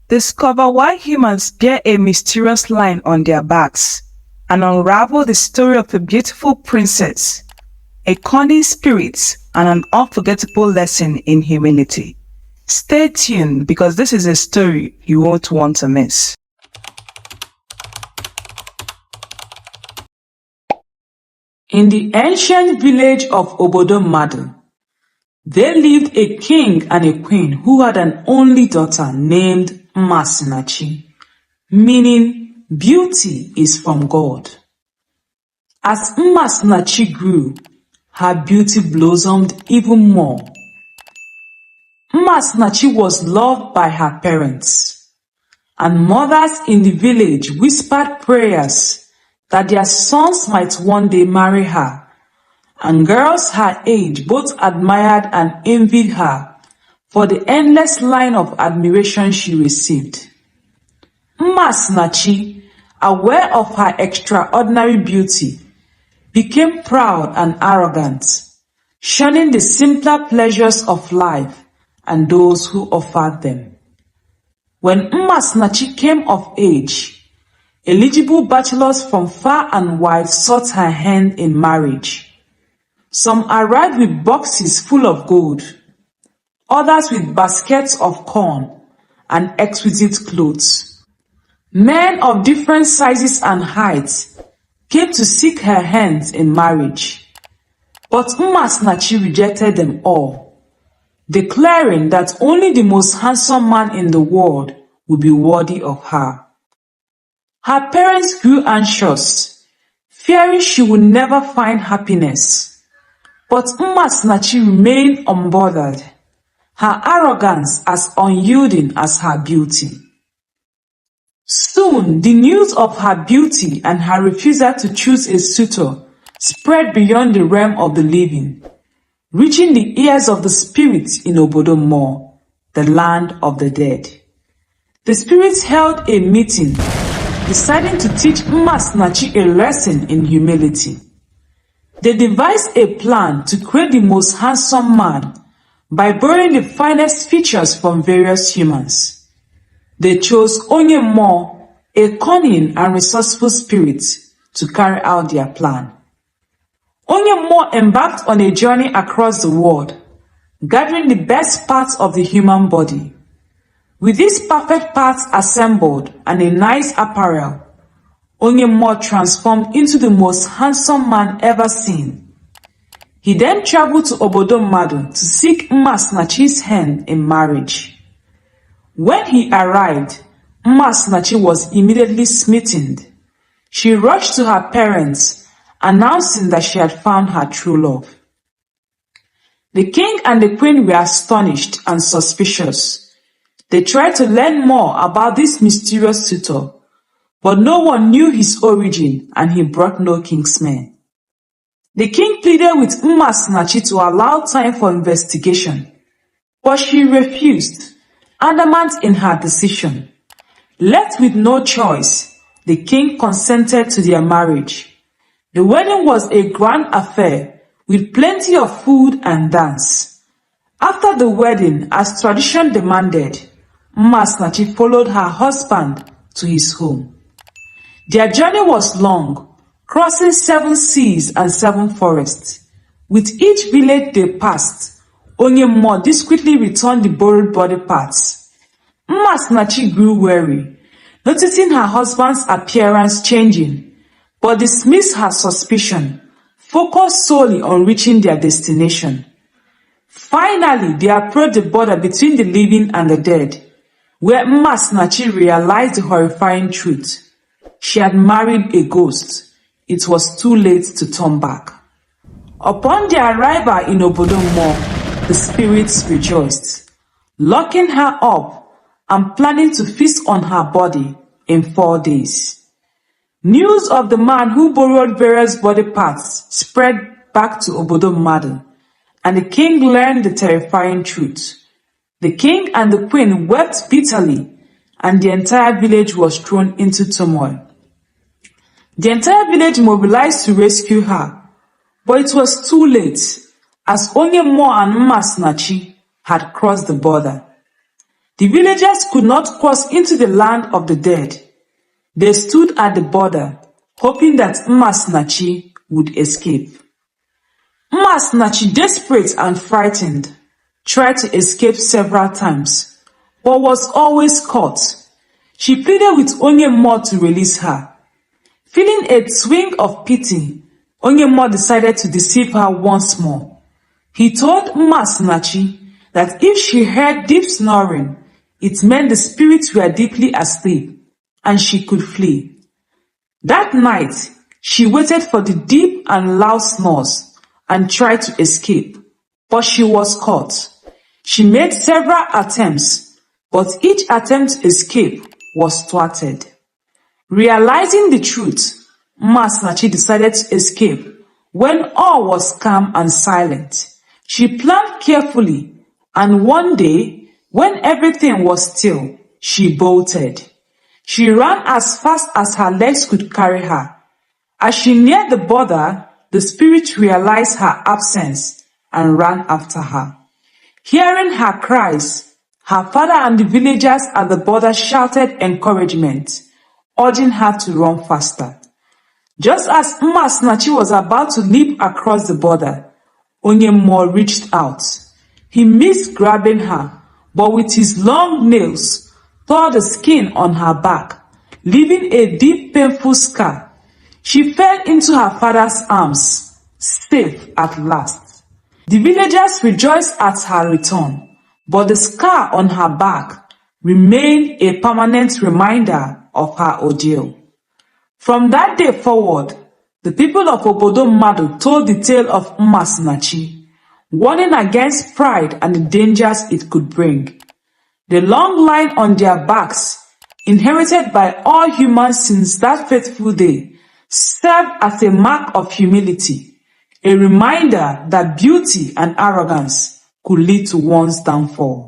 Discover why humans bear a mysterious line on their backs, and unravel the story of a beautiful princess, a cunning spirit, and an unforgettable lesson in humility. Stay tuned because this is a story you won't want to miss. In the ancient village of Obodo Madu, there lived a king and a queen who had an only daughter named MMASINACHI, meaning beauty is from God. As MMASINACHI grew, her beauty blossomed even more. MMASINACHI was loved by her parents, and mothers in the village whispered prayers that their sons might one day marry her, and girls her age both admired and envied her for the endless line of admiration she received. MMASINACHI, aware of her extraordinary beauty, became proud and arrogant, shunning the simpler pleasures of life and those who offered them. When MMASINACHI came of age, eligible bachelors from far and wide sought her hand in marriage. Some arrived with boxes full of gold, others with baskets of corn and exquisite clothes. Men of different sizes and heights came to seek her hands in marriage, but MMASINACHI rejected them all, declaring that only the most handsome man in the world would be worthy of her. Her parents grew anxious, fearing she would never find happiness. But MMASINACHI remained unbothered, her arrogance as unyielding as her beauty. Soon, the news of her beauty and her refusal to choose a suitor spread beyond the realm of the living, reaching the ears of the spirits in Obodo Madu, the land of the dead. The spirits held a meeting, deciding to teach MMASINACHI a lesson in humility. They devised a plan to create the most handsome man by borrowing the finest features from various humans. They chose Onyemuo, a cunning and resourceful spirit, to carry out their plan. Onyemuo embarked on a journey across the world, gathering the best parts of the human body. With these perfect parts assembled and a nice apparel, Onyemuo transformed into the most handsome man ever seen. He then traveled to Obodo Madu to seek MMASINACHI's hand in marriage. When he arrived, MMASINACHI was immediately smitten. She rushed to her parents, announcing that she had found her true love. The king and the queen were astonished and suspicious. They tried to learn more about this mysterious suitor, but no one knew his origin and he brought no kinsmen. The king pleaded with MMASINACHI to allow time for investigation, but she refused, adamant in her decision. Left with no choice, the king consented to their marriage. The wedding was a grand affair with plenty of food and dance. After the wedding, as tradition demanded, MMASINACHI followed her husband to his home. Their journey was long, crossing 7 seas and 7 forests. With each village they passed, Onyemuo discreetly returned the borrowed body parts. MMASINACHI grew weary, noticing her husband's appearance changing, but dismissed her suspicion, focused solely on reaching their destination. Finally, they approached the border between the living and the dead, where MMASINACHI realized the horrifying truth. She had married a ghost. It was too late to turn back. Upon their arrival in Obodo Madu, the spirits rejoiced, locking her up and planning to feast on her body in 4 days. News of the man who borrowed various body parts spread back to Obodo Madu, and the king learned the terrifying truth. The king and the queen wept bitterly, and the entire village was thrown into turmoil. The entire village mobilized to rescue her, but it was too late, as Onyemuo and MMASINACHI had crossed the border. The villagers could not cross into the land of the dead. They stood at the border, hoping that MMASINACHI would escape. MMASINACHI, desperate and frightened, tried to escape several times, but was always caught. She pleaded with Onyemuo to release her. Feeling a swing of pity, Onyemuo decided to deceive her once more. He told MMASINACHI that if she heard deep snoring, it meant the spirits were deeply asleep and she could flee. That night, she waited for the deep and loud snores and tried to escape, but she was caught. She made several attempts, but each attempt to escape was thwarted. Realizing the truth, MMASINACHI decided to escape when all was calm and silent. She planned carefully, and one day, when everything was still, she bolted. She ran as fast as her legs could carry her. As she neared the border, the spirit realized her absence and ran after her. Hearing her cries, her father and the villagers at the border shouted encouragement, urging her to run faster. Just as MMASINACHI was about to leap across the border, Onyemuo reached out. He missed grabbing her, but with his long nails, tore the skin on her back, leaving a deep painful scar. She fell into her father's arms, safe at last. The villagers rejoiced at her return, but the scar on her back remained a permanent reminder of her ordeal. From that day forward, the people of Obodo Madu told the tale of MMASINACHI, warning against pride and the dangers it could bring. The long line on their backs, inherited by all humans since that fateful day, served as a mark of humility, a reminder that beauty and arrogance could lead to one's downfall.